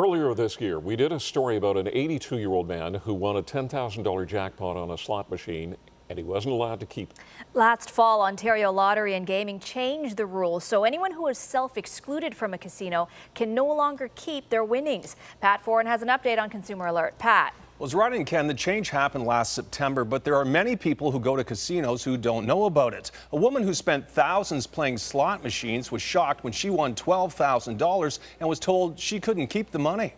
Earlier this year, we did a story about an 82-year-old man who won a $10,000 jackpot on a slot machine, and he wasn't allowed to keep it. Last fall, Ontario Lottery and Gaming changed the rules, so anyone who is self-excluded from a casino can no longer keep their winnings. Pat Foran has an update on Consumer Alert. Pat. Well, as Rodney and Ken, the change happened last September, but there are many people who go to casinos who don't know about it. A woman who spent thousands playing slot machines was shocked when she won $12,000 and was told she couldn't keep the money.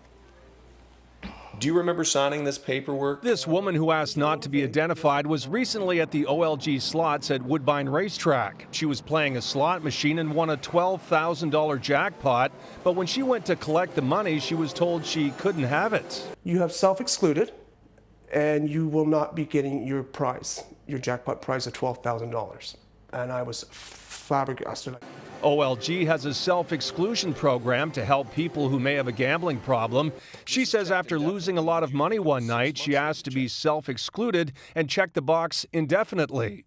Do you remember signing this paperwork? This woman, who asked not to be identified, was recently at the OLG slots at Woodbine Racetrack. She was playing a slot machine and won a $12,000 jackpot, but when she went to collect the money, she was told she couldn't have it. You have self-excluded, and you will not be getting your prize, your jackpot prize of $12,000. And I was flabbergasted. OLG has a self-exclusion program to help people who may have a gambling problem. She says after losing a lot of money one night, she asked to be self-excluded and checked the box indefinitely.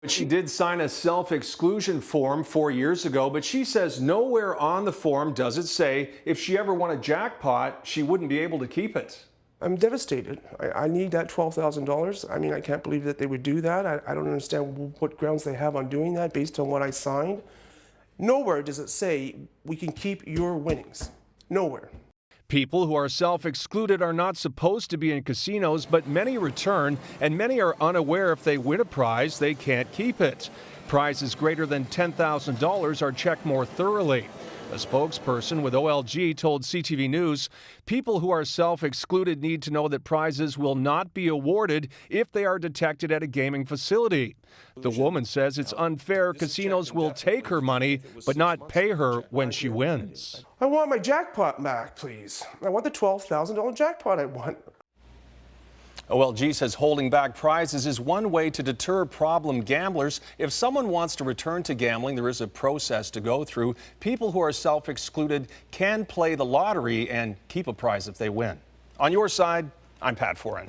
She did sign a self-exclusion form 4 years ago, but she says nowhere on the form does it say if she ever won a jackpot, she wouldn't be able to keep it. I'm devastated. I need that $12,000. I mean, I can't believe that they would do that. I don't understand what grounds they have on doing that based on what I signed. Nowhere does it say we can keep your winnings. Nowhere. People who are self-excluded are not supposed to be in casinos, but many return, and many are unaware if they win a prize, they can't keep it. Prizes greater than $10,000 are checked more thoroughly. A spokesperson with OLG told CTV News, people who are self-excluded need to know that prizes will not be awarded if they are detected at a gaming facility. The woman says it's unfair casinos will take her money but not pay her when she wins. I want my jackpot back, please. I want the $12,000 jackpot I won. OLG says holding back prizes is one way to deter problem gamblers. If someone wants to return to gambling, there is a process to go through. People who are self-excluded can play the lottery and keep a prize if they win. On your side, I'm Pat Foran.